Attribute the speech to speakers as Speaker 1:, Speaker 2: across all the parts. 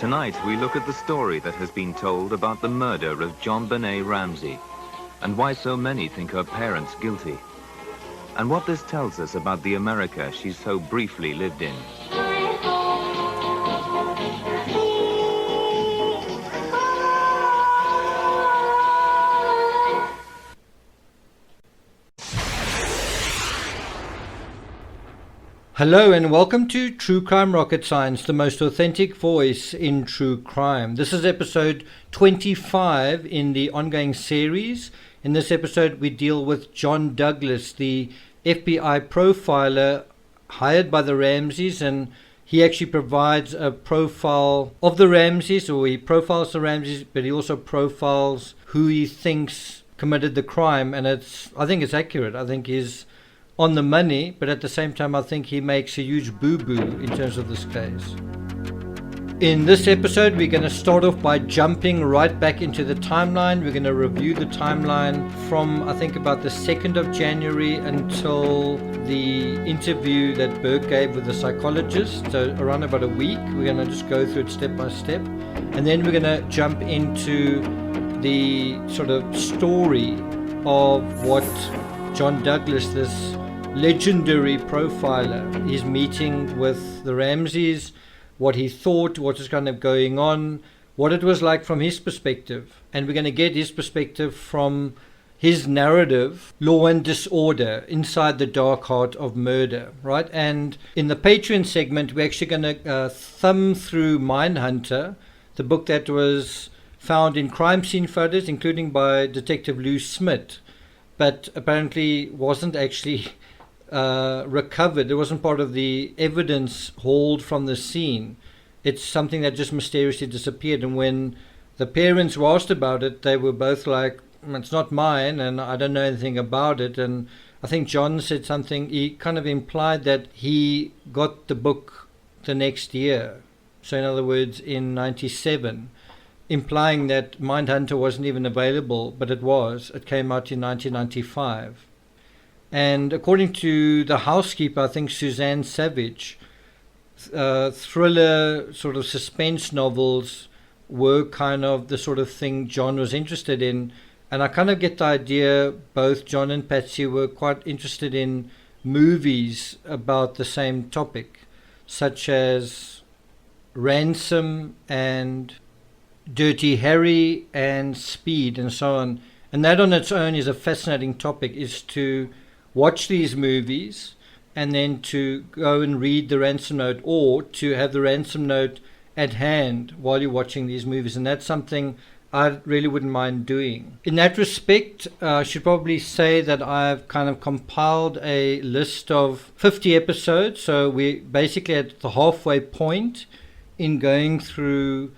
Speaker 1: Tonight, we look at the story that has been told about the murder of JonBenet Ramsey and why so many think her parents guilty, and what this tells us about the America she so briefly lived in.
Speaker 2: Hello and welcome to True Crime Rocket Science, the most authentic voice in true crime. This is episode 25 in the ongoing series. In this episode we deal with John Douglas, the FBI profiler hired by the Ramseys, and he actually provides a profile of the Ramseys, or he profiles the Ramseys, but he also profiles who he thinks committed the crime, and I think it's accurate. I think he's on the money, but at the same time I think he makes a huge boo-boo in terms of this case. In this episode we're going to start off by jumping right back into the timeline. We're going to review the timeline from I think about the 2nd of January until the interview that Burke gave with the psychologist, so around about a week. We're going to just go through it step by step, and then we're going to jump into the sort of story of what John Douglas, this legendary profiler, is meeting with the Ramseys, what he thought, what was kind of going on, what it was like from his perspective. And we're going to get his perspective from his narrative, Law and Disorder, Inside the Dark Heart of Murder, right? And in the Patreon segment, we're actually going to thumb through Mindhunter, the book that was found in crime scene photos, including by Detective Lou Smith, but apparently wasn't actually recovered. It wasn't part of the evidence hauled from the scene. It's something that just mysteriously disappeared, and when the parents were asked about it, they were both like, it's not mine and I don't know anything about it. And I think John said something, he kind of implied that he got the book the next year, so in other words in 97, implying that Mindhunter wasn't even available, but it was. It came out in 1995. And according to the housekeeper, I think Suzanne Savage, thriller sort of suspense novels were kind of the sort of thing John was interested in. And I kind of get the idea both John and Patsy were quite interested in movies about the same topic, such as Ransom and Dirty Harry and Speed and so on. And that on its own is a fascinating topic, is to watch these movies and then to go and read the ransom note, or to have the ransom note at hand while you're watching these movies. And that's something I really wouldn't mind doing. In that respect, I should probably say that I've kind of compiled a list of 50 episodes. So we're basically at the halfway point in going through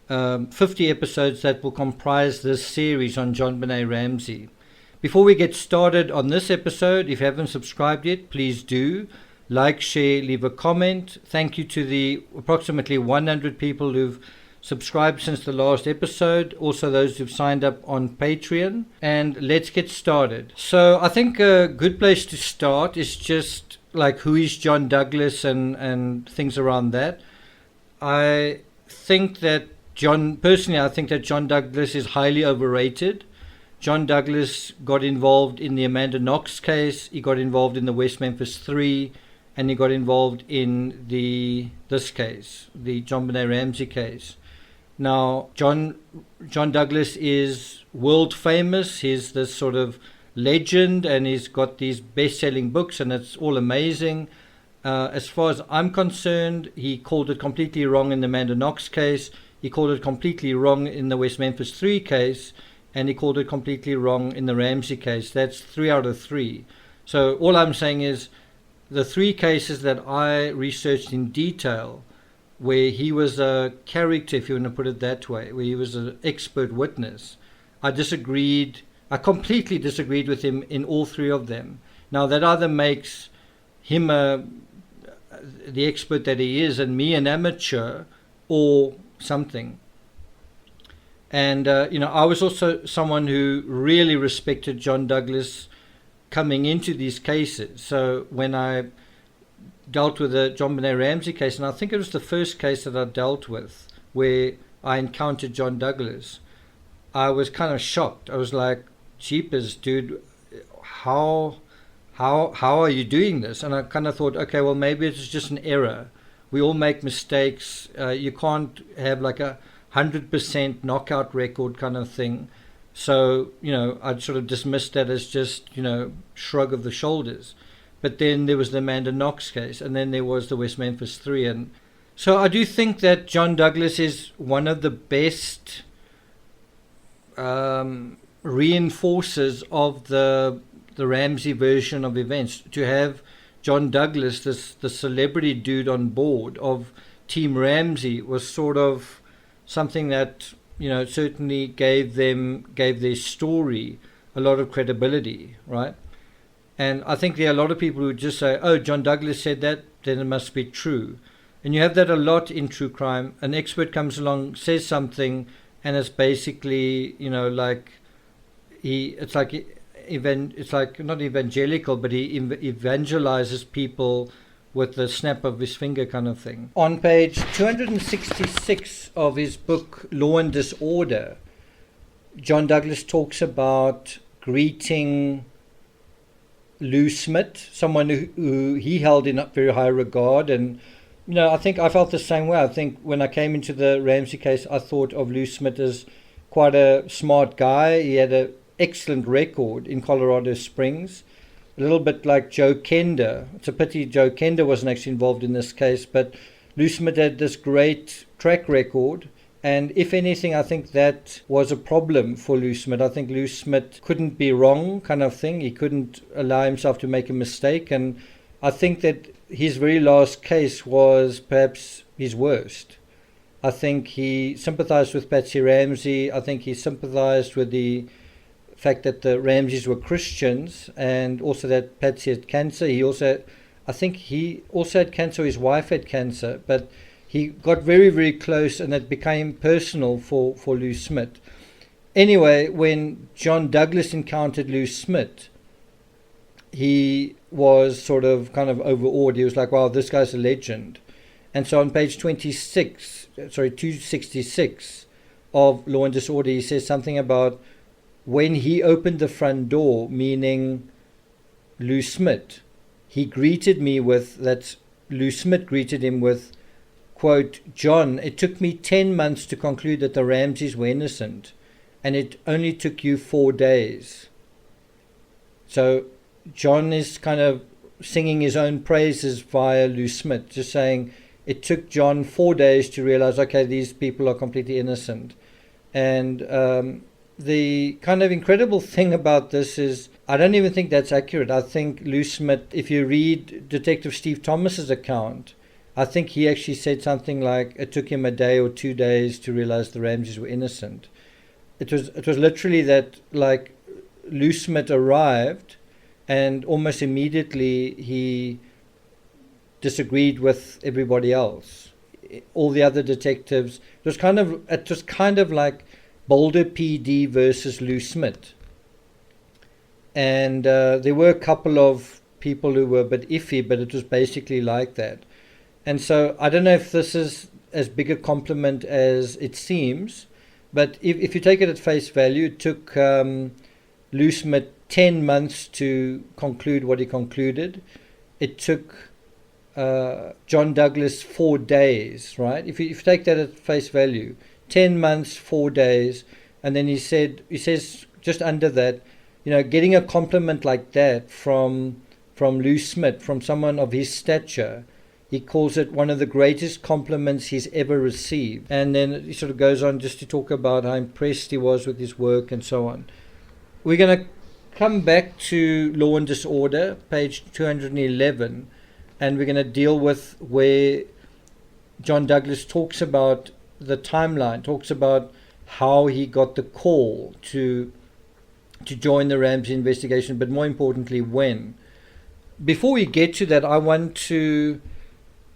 Speaker 2: 50 episodes that will comprise this series on JonBenet Ramsey. Before we get started on this episode, if you haven't subscribed yet, please do. Like, share, leave a comment. Thank you to the approximately 100 people who've subscribed since the last episode. Also those who've signed up on Patreon. And let's get started. So I think a good place to start is just like, who is John Douglas and things around that. I think that John Douglas is highly overrated. John Douglas got involved in the Amanda Knox case, he got involved in the West Memphis 3, and he got involved in this case, the JonBenet Ramsey case. Now, John Douglas is world famous. He's this sort of legend, and he's got these best-selling books, and it's all amazing. As far as I'm concerned, he called it completely wrong in the Amanda Knox case. He called it completely wrong in the West Memphis 3 case, and he called it completely wrong in the Ramsey case. That's 3 out of 3. So all I'm saying is the 3 cases that I researched in detail, where he was a character, if you want to put it that way, where he was an expert witness, I completely disagreed with him in all 3 of them. Now that either makes him the expert that he is and me an amateur, or something. And, I was also someone who really respected John Douglas coming into these cases. So when I dealt with the JonBenet Ramsey case, and I think it was the first case that I dealt with where I encountered John Douglas, I was kind of shocked. I was like, jeepers, dude, how are you doing this? And I kind of thought, okay, well, maybe it's just an error. We all make mistakes. You can't have like 100% knockout record kind of thing. So, I'd sort of dismissed that as just, shrug of the shoulders. But then there was the Amanda Knox case, and then there was the West Memphis 3. And so I do think that John Douglas is one of the best reinforcers of the Ramsey version of events. To have John Douglas, the celebrity dude on board of Team Ramsey, was sort of something that certainly gave their story a lot of credibility, right? And I think there are a lot of people who just say, oh, John Douglas said that, then it must be true. And you have that a lot in true crime. An expert comes along, says something, and it's basically, it's like not evangelical, but he evangelizes people with the snap of his finger kind of thing. On page 266 of his book, Law and Disorder, John Douglas talks about greeting Lou Smith, someone who he held in very high regard. And, I think I felt the same way. I think when I came into the Ramsey case, I thought of Lou Smith as quite a smart guy. He had an excellent record in Colorado Springs. A little bit like Joe Kender. It's a pity Joe Kender wasn't actually involved in this case, but Lou Smith had this great track record. And if anything, I think that was a problem for Lou Smith. I think Lou Smith couldn't be wrong kind of thing. He couldn't allow himself to make a mistake. And I think that his very last case was perhaps his worst. I think he sympathized with Patsy Ramsey. I think he sympathized with the fact that the Ramseys were Christians, and also that Patsy had cancer. I think he also had cancer. His wife had cancer, but he got very, very close, and it became personal for Lou Smith. Anyway, when John Douglas encountered Lou Smith, he was sort of kind of overawed. He was like, wow, this guy's a legend. And so on page 266 of Law and Disorder, he says something about when he opened the front door, meaning Lou Smith, Lou Smith greeted him with, quote, John, it took me 10 months to conclude that the Ramseys were innocent, and it only took you 4 days. So John is kind of singing his own praises via Lou Smith, just saying it took John 4 days to realize, okay, these people are completely innocent. And the kind of incredible thing about this is I don't even think that's accurate. I think Lou Smith, if you read Detective Steve Thomas's account, I think he actually said something like it took him a day or 2 days to realize the Ramseys were innocent. It was literally that, like, Lou Smith arrived and almost immediately he disagreed with everybody else. All the other detectives, it was kind of like Boulder PD versus Lou Smith. And there were a couple of people who were a bit iffy, but it was basically like that. And so I don't know if this is as big a compliment as it seems, but if you take it at face value, it took Lou Smith 10 months to conclude what he concluded. It took John Douglas 4 days, right? If you take that at face value, 10 months, 4 days, and then he says just under that, getting a compliment like that from Lou Smith, from someone of his stature, he calls it one of the greatest compliments he's ever received. And then he sort of goes on just to talk about how impressed he was with his work and so on. We're going to come back to Law and Disorder, page 211, and we're going to deal with where John Douglas talks about the timeline, talks about how he got the call to join the Ramsey investigation, but more importantly, when. Before we get to that, I want to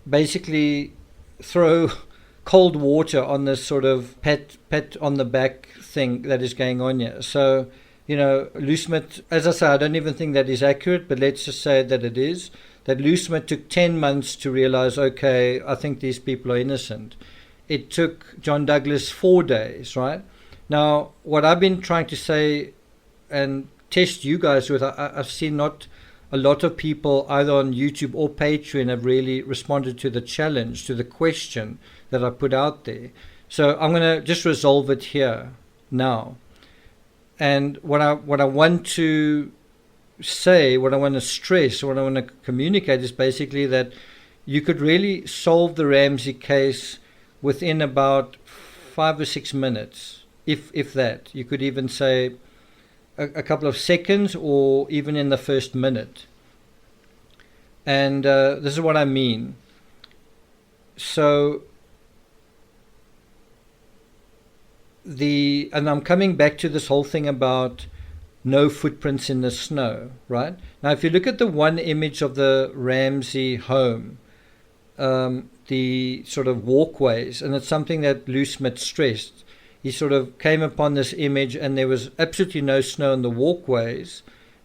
Speaker 2: basically throw cold water on this sort of pat on the back thing that is going on here. So, Lou Smith, as I say, I don't even think that is accurate, but let's just say that it is. That Lou Smith took 10 months to realize, okay, I think these people are innocent. it took John Douglas 4 days, right? Now, what I've been trying to say and test you guys with, I've seen not a lot of people either on YouTube or Patreon have really responded to the challenge, to the question that I put out there. So I'm going to just resolve it here now. And what I want to say, what I want to stress, what I want to communicate is basically that you could really solve the Ramsey case within about 5 or 6 minutes, if that. You could even say a couple of seconds or even in the first minute. And this is what I mean. So and I'm coming back to this whole thing about no footprints in the snow, right? Now, if you look at the one image of the Ramsey home, the sort of walkways, and it's something that Lou Smith stressed. He sort of came upon this image and there was absolutely no snow on the walkways,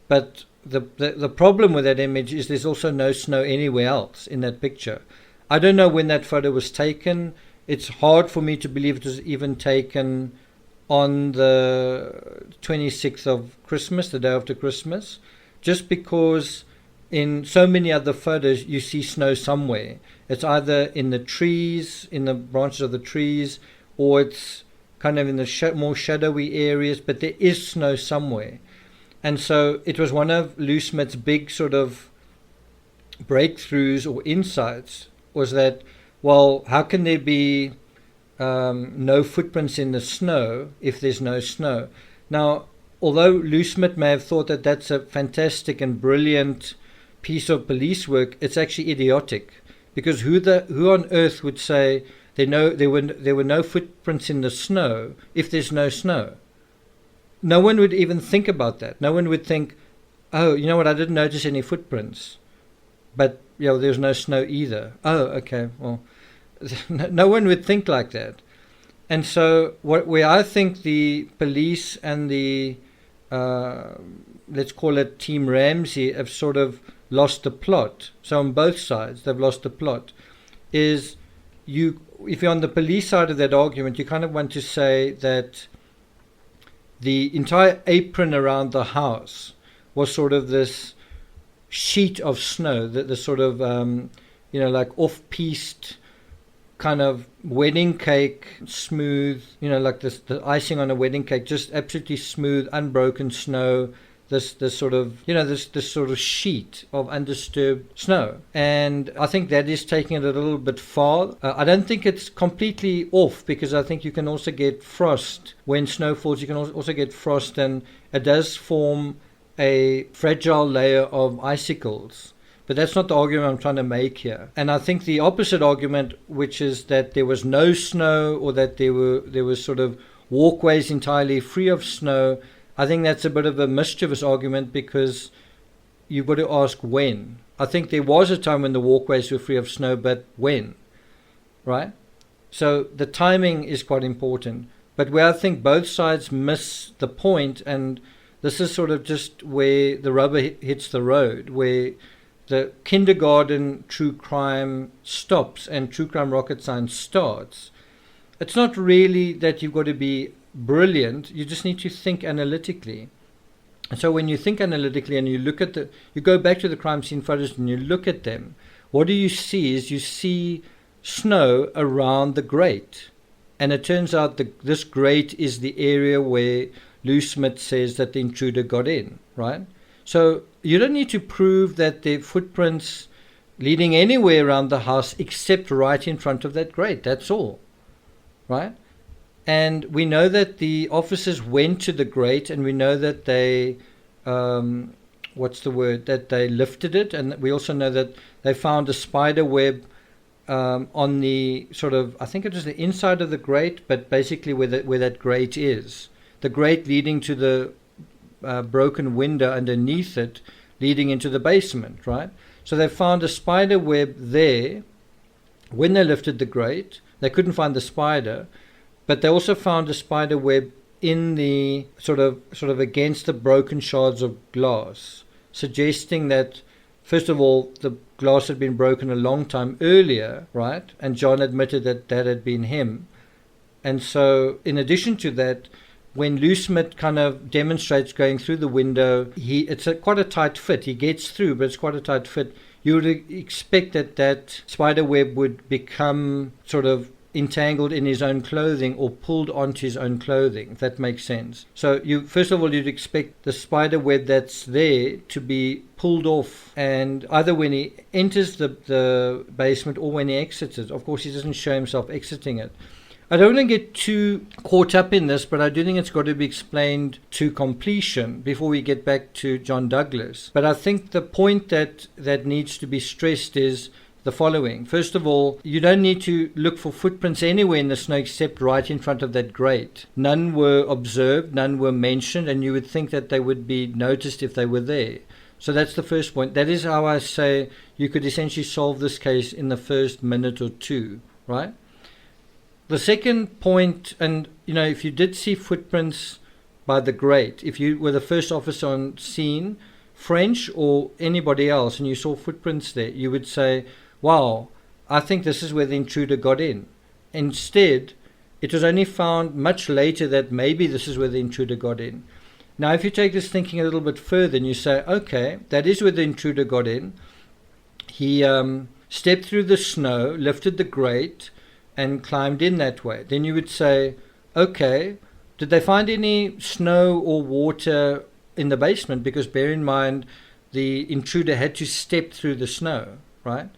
Speaker 2: but the problem with that image is there's also no snow anywhere else in that picture. I don't know when that photo was taken. It's hard for me to believe it was even taken on the 26th of Christmas, the day after Christmas, just because in so many other photos you see snow somewhere. It's either in the trees, in the branches of the trees, or it's kind of in the more shadowy areas, but there is snow somewhere. And so it was one of Lou Smith's big sort of breakthroughs or insights, was that, well, how can there be no footprints in the snow if there's no snow? Now, although Lou Smith may have thought that that's a fantastic and brilliant piece of police work, it's actually idiotic, because who on earth would say there were no footprints in the snow if there's no snow? No one would even think about that. No one would think, oh, you know what, I didn't notice any footprints, but there's no snow either. Oh, okay, well, no one would think like that. And so where I think the police and the let's call it Team Ramsey have sort of lost the plot. So on both sides they've lost the plot. Is if you're on the police side of that argument, you kind of want to say that the entire apron around the house was sort of this sheet of snow, the sort of like off-piste kind of wedding cake, smooth, like the icing on a wedding cake, just absolutely smooth, unbroken snow. This sort of this sort of sheet of undisturbed snow, and I think that is taking it a little bit far. I don't think it's completely off, because I think you can also get frost when snow falls. You can also get frost, and it does form a fragile layer of icicles. But that's not the argument I'm trying to make here. And I think the opposite argument, which is that there was no snow, or that there was sort of walkways entirely free of snow, I think that's a bit of a mischievous argument, because you've got to ask when. I think there was a time when the walkways were free of snow, but when, right? So the timing is quite important. But where I think both sides miss the point, and this is sort of just where the rubber hits the road, where the kindergarten true crime stops and true crime rocket science starts. It's not really that you've got to be brilliant, you just need to think analytically. And so when you think analytically and you look at you go back to the crime scene photos and you look at them, what do you see is you see snow around the grate. And it turns out this grate is the area where Lou Smith says that the intruder got in, right? So you don't need to prove that the footprints leading anywhere around the house except right in front of that grate. That's all, right? And we know that the officers went to the grate, and we know that they, that they lifted it. And we also know that they found a spider web on the sort of, I think it was the inside of the grate, but basically where that grate is. The grate leading to the broken window underneath it, leading into the basement, right? So they found a spider web there. When they lifted the grate, they couldn't find the spider, but they also found a spider web in the sort of against the broken shards of glass, suggesting that, first of all, glass had been broken a long time earlier, right? And John admitted that that had been him. And so, in addition to that, when Lou Smith kind of demonstrates going through the window, it's quite a tight fit. He gets through, but it's quite a tight fit. You would expect that spider web would become sort of entangled in his own clothing or pulled onto his own clothing, if that makes sense. So first of all, you'd expect the spider web that's there to be pulled off, and either when he enters the basement or when he exits it. Of course, he doesn't show himself exiting it. I don't want to get too caught up in this, but I do think it's got to be explained to completion before we get back to John Douglas. But I think the point that needs to be stressed is the following. First of all, you don't need to look for footprints anywhere in the snow except right in front of that grate. None were observed, none were mentioned, and you would think that they would be noticed if they were there. So that's the first point. That is how I say you could essentially solve this case in the first minute or two, right? The second point, and if you did see footprints by the grate, if you were the first officer on scene, French or anybody else, and you saw footprints there, you would say, wow, I think this is where the intruder got in. Instead, it was only found much later that maybe this is where the intruder got in. Now, if you take this thinking a little bit further and you say, okay, that is where the intruder got in. He stepped through the snow, lifted the grate, and climbed in that way. Then you would say, okay, did they find any snow or water in the basement? Because bear in mind, the intruder had to step through the snow, right?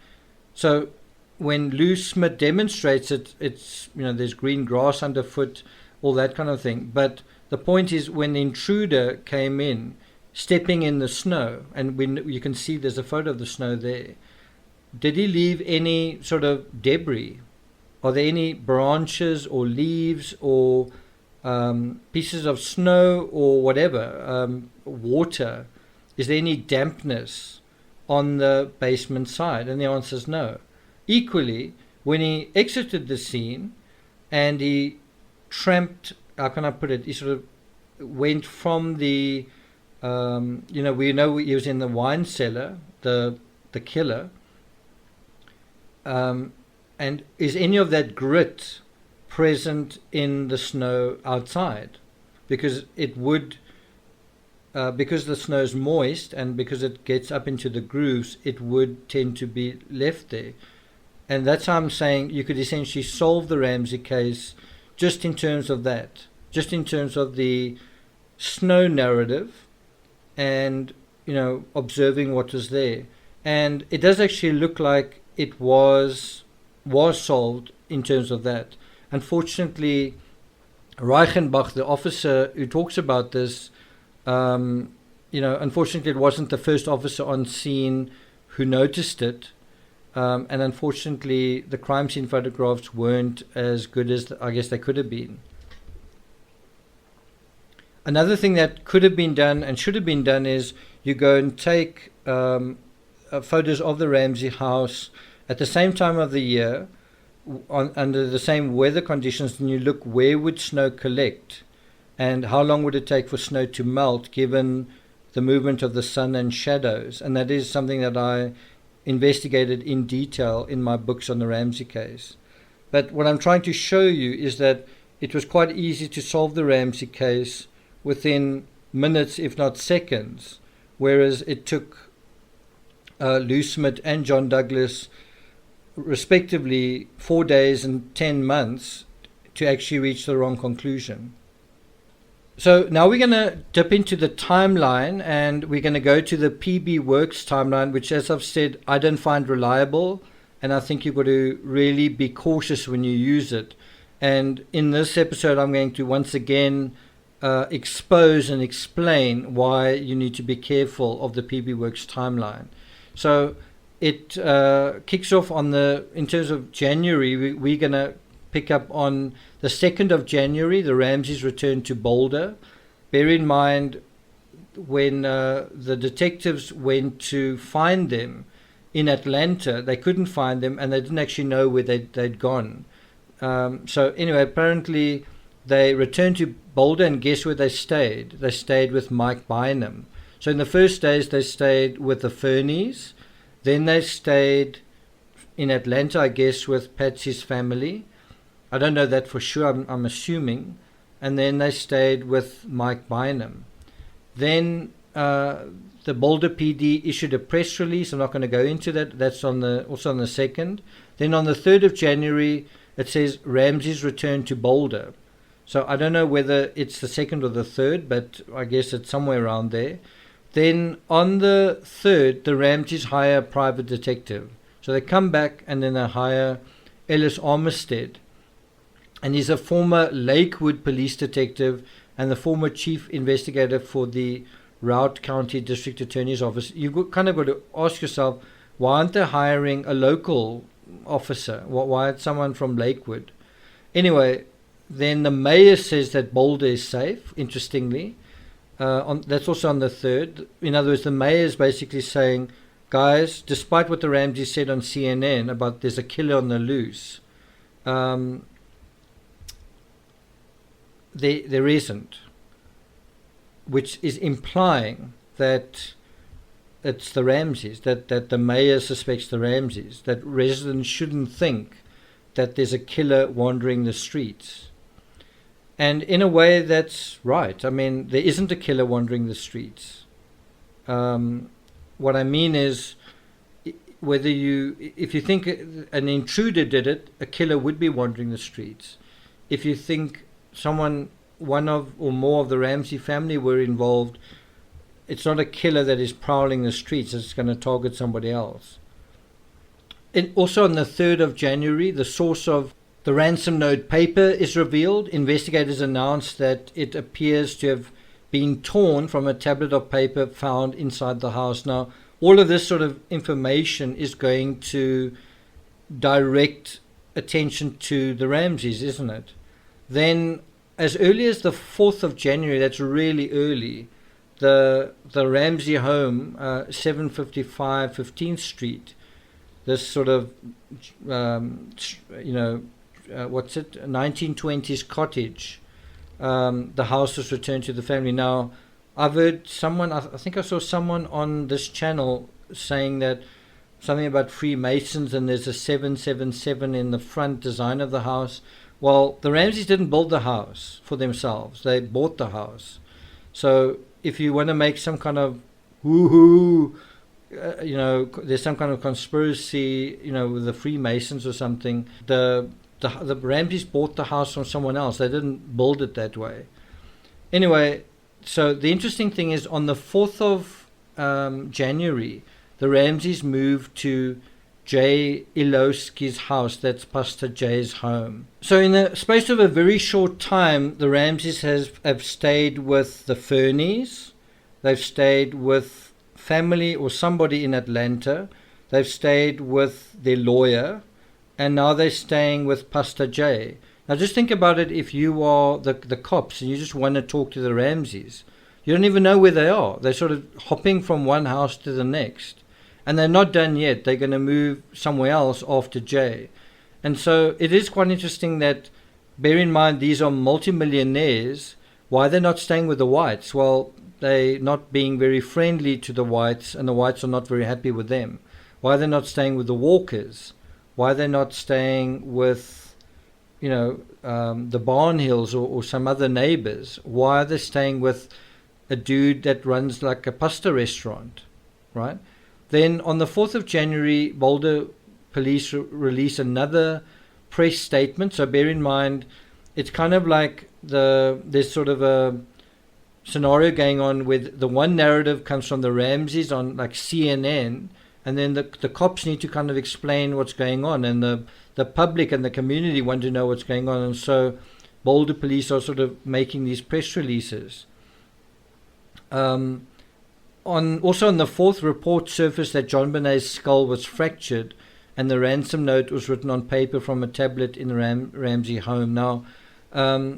Speaker 2: So when Lou Smith demonstrates it, it's, there's green grass underfoot, all that kind of thing. But the point is, when the intruder came in, stepping in the snow, and when you can see there's a photo of the snow there, did he leave any sort of debris? Are there any branches or leaves or pieces of snow or whatever, water? Is there any dampness on the basement side? And the answer is no. Equally, when he exited the scene and he tramped, how can I put it, he sort of went from the, we know he was in the wine cellar, the killer, and is any of that grit present in the snow outside? Because it would, because the snow is moist and because it gets up into the grooves, it would tend to be left there. And that's how I'm saying you could essentially solve the Ramsey case just in terms of that, just in terms of the snow narrative and, observing what was there. And it does actually look like it was solved in terms of that. Unfortunately, Reichenbach, the officer who talks about this, unfortunately it wasn't the first officer on scene who noticed it, and unfortunately the crime scene photographs weren't as good as I guess they could have been. Another thing that could have been done and should have been done is you go and take photos of the Ramsey house at the same time of the year, under the same weather conditions, and you look where would snow collect and how long would it take for snow to melt given the movement of the sun and shadows. And that is something that I investigated in detail in my books on the Ramsey case. But what I'm trying to show you is that it was quite easy to solve the Ramsey case within minutes, if not seconds, whereas it took Lou Smith and John Douglas respectively 4 days and 10 months to actually reach the wrong conclusion. So now we're going to dip into the timeline, and we're going to go to the PB Works timeline, which, as I've said, I don't find reliable, and I think you've got to really be cautious when you use it. And in this episode, I'm going to once again expose and explain why you need to be careful of the PB Works timeline. So it kicks off in terms of January, we're going to pick up on the 2nd of January, the Ramseys returned to Boulder. Bear in mind, when the detectives went to find them in Atlanta, they couldn't find them and they didn't actually know where they'd gone. So anyway, apparently they returned to Boulder, and guess where they stayed? They stayed with Mike Bynum. So in the first days they stayed with the Fernies, Then they stayed in Atlanta, I guess, with Patsy's family. I don't know that for sure, I'm assuming. And then they stayed with Mike Bynum. Then the Boulder PD issued a press release. I'm not going to go into that. That's also on the 2nd. Then on the 3rd of January, it says Ramsey's return to Boulder. So I don't know whether it's the 2nd or the 3rd, but I guess it's somewhere around there. Then on the 3rd, the Ramseys hire a private detective. So they come back and then they hire Ellis Armistead. And he's a former Lakewood police detective and the former chief investigator for the Routt County District Attorney's Office. You've kind of got to ask yourself, why aren't they hiring a local officer? Why someone from Lakewood? Anyway, then the mayor says that Boulder is safe, interestingly. That's also on the 3rd. In other words, the mayor is basically saying, guys, despite what the Ramseys said on CNN about there's a killer on the loose, there isn't, which is implying that it's the Ramseys, that the mayor suspects the Ramseys, that residents shouldn't think that there's a killer wandering the streets. And in a way, that's right. I mean, there isn't a killer wandering the streets. What I mean is, if you think an intruder did it, a killer would be wandering the streets. If you think one of or more of the Ramsey family were involved, it's not a killer that is prowling the streets. It's going to target somebody else. And also on the 3rd of January, the source of the ransom note paper is revealed. Investigators announced that it appears to have been torn from a tablet of paper found inside the house. Now, all of this sort of information is going to direct attention to the Ramseys, isn't it? Then, as early as the 4th of January, that's really early, the Ramsey home, 755 15th Street, this sort of, what's it, 1920s cottage, the house was returned to the family. Now, I've heard someone, I think I saw someone on this channel saying that something about Freemasons and there's a 777 in the front design of the house. Well, the Ramseys didn't build the house for themselves. They bought the house. So if you want to make some kind of woohoo, there's some kind of conspiracy, with the Freemasons or something, the Ramseys bought the house from someone else. They didn't build it that way. Anyway, so the interesting thing is on the 4th of January, the Ramseys moved to Jay Ilowski's house. That's Pastor Jay's home. So in the space of a very short time, the Ramseys have stayed with the Fernies. They've stayed with family or somebody in Atlanta. They've stayed with their lawyer. And now they're staying with Pastor Jay. Now just think about it. If you are the cops and you just want to talk to the Ramseys, you don't even know where they are. They're sort of hopping from one house to the next. And they're not done yet. They're going to move somewhere else after Jay. And so it is quite interesting that, bear in mind, these are multimillionaires. Why they're not staying with the whites? Well, they're not being very friendly to the whites, and the whites are not very happy with them. Why they're not staying with the Walkers? Why they're not staying with, the Barnhills or some other neighbors? Why are they staying with a dude that runs like a pasta restaurant, right? Then on the 4th of January, Boulder police release another press statement. So bear in mind, it's kind of like there's sort of a scenario going on with the one narrative comes from the Ramseys on like CNN, and then the cops need to kind of explain what's going on, and the public and the community want to know what's going on. And so Boulder police are sort of making these press releases. Also on the 4th, report surfaced that John Bonet's skull was fractured and the ransom note was written on paper from a tablet in the Ramsey home. Now,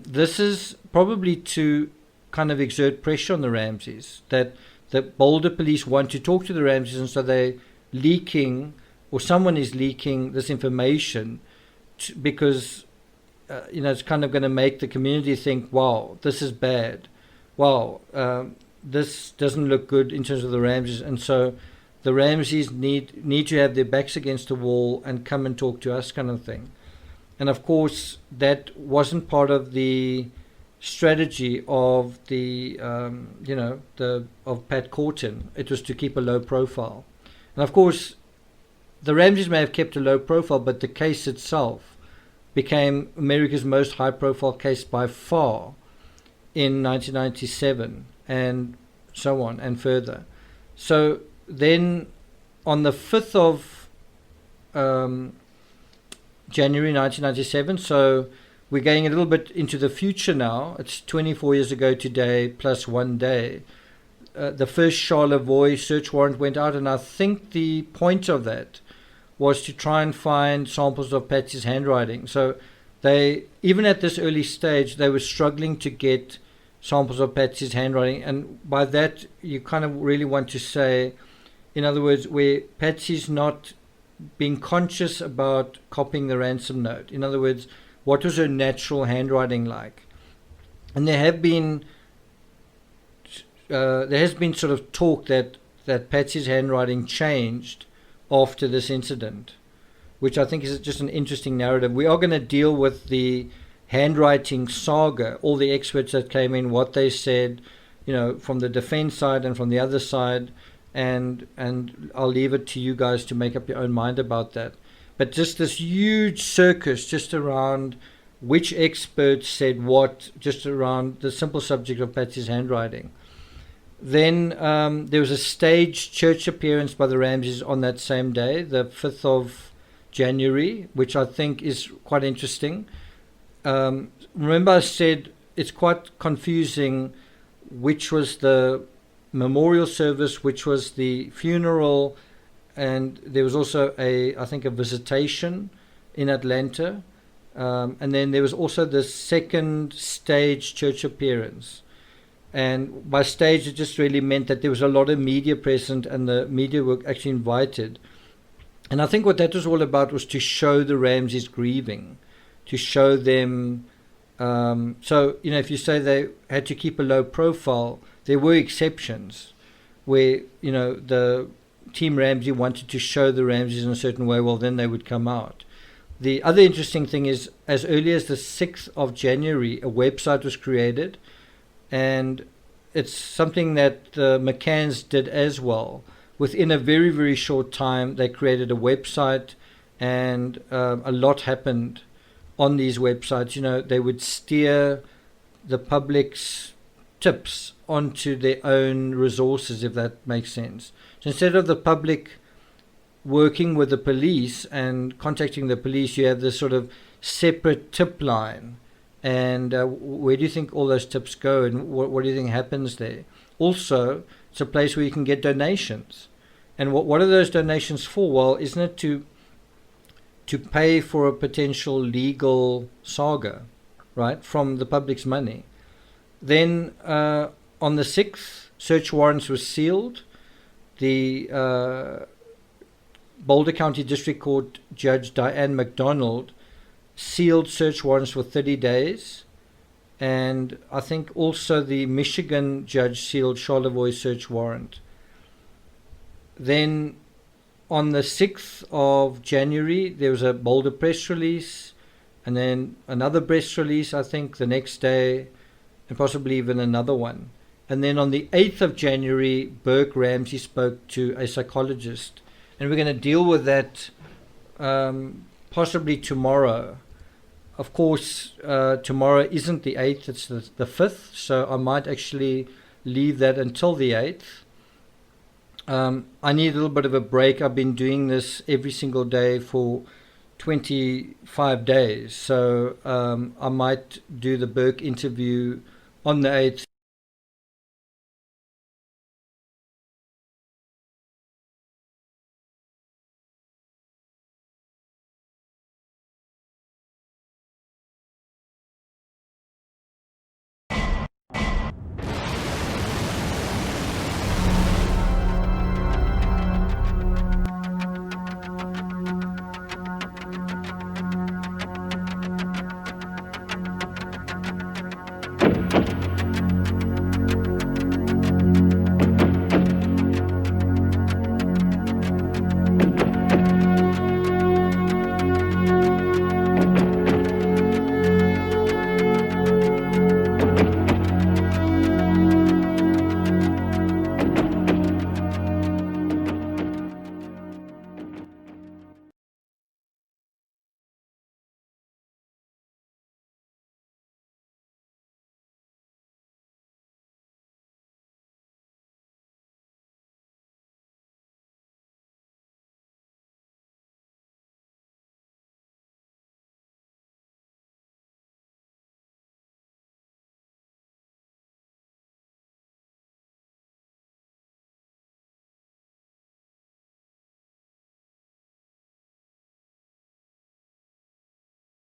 Speaker 2: this is probably to kind of exert pressure on the Ramseys, that the Boulder police want to talk to the Ramseys, and so they're leaking, or someone is leaking this information because, it's kind of going to make the community think, wow, this is bad. Wow, this doesn't look good in terms of the Ramseys. And so the Ramseys need to have their backs against the wall and come and talk to us, kind of thing. And of course, that wasn't part of the strategy of the of Pat Corton. It was to keep a low profile, and of course, the Ramseys may have kept a low profile, but the case itself became America's most high-profile case by far in 1997, and so on and further. So then, on the 5th of January 1997, so we're going a little bit into the future now. It's 24 years ago today, plus 1 day. The first Charlevoix search warrant went out, and I think the point of that was to try and find samples of Patsy's handwriting. So they, even at this early stage, they were struggling to get samples of Patsy's handwriting. And by that, you kind of really want to say, in other words, where Patsy's not being conscious about copying the ransom note. In other words, what was her natural handwriting like? And there has been sort of talk that Patsy's handwriting changed after this incident, which I think is just an interesting narrative. We are going to deal with the handwriting saga, all the experts that came in, what they said, from the defense side and from the other side, and I'll leave it to you guys to make up your own mind about that. But just this huge circus just around which experts said what, just around the simple subject of Patsy's handwriting. Then there was a staged church appearance by the Ramseys on that same day, the 5th of January, which I think is quite interesting. Remember I said it's quite confusing which was the memorial service, which was the funeral, and there was also I think a visitation in Atlanta. And then there was also the second stage church appearance. And by stage, it just really meant that there was a lot of media present, and the media were actually invited. And I think what that was all about was to show the Ramseys grieving, to show them. So, if you say they had to keep a low profile, there were exceptions where, the Team Ramsey wanted to show the Ramseys in a certain way, well, then they would come out. The other interesting thing is, as early as the 6th of January, a website was created. And it's something that the McCanns did as well. Within a very, very short time, they created a website, and a lot happened on these websites. They would steer the public's tips onto their own resources, if that makes sense. So instead of the public working with the police and contacting the police, you have this sort of separate tip line. And where do you think all those tips go, and what do you think happens there? Also, it's a place where you can get donations. And what are those donations for? Well, isn't it to pay for a potential legal saga, right, from the public's money? Then on the 6th, search warrants were sealed. The Boulder County District Court Judge Diane McDonald sealed search warrants for 30 days. And I think also the Michigan judge sealed Charlevoix search warrant. Then on the 6th of January, there was a Boulder press release, and then another press release, I think, the next day, and possibly even another one. And then on the 8th of January, Burke Ramsey spoke to a psychologist. And we're going to deal with that possibly tomorrow. Of course, tomorrow isn't the 8th, it's the 5th, so I might actually leave that until the 8th. I need a little bit of a break. I've been doing this every single day for 25 days, so I might do the Burke interview on the 8th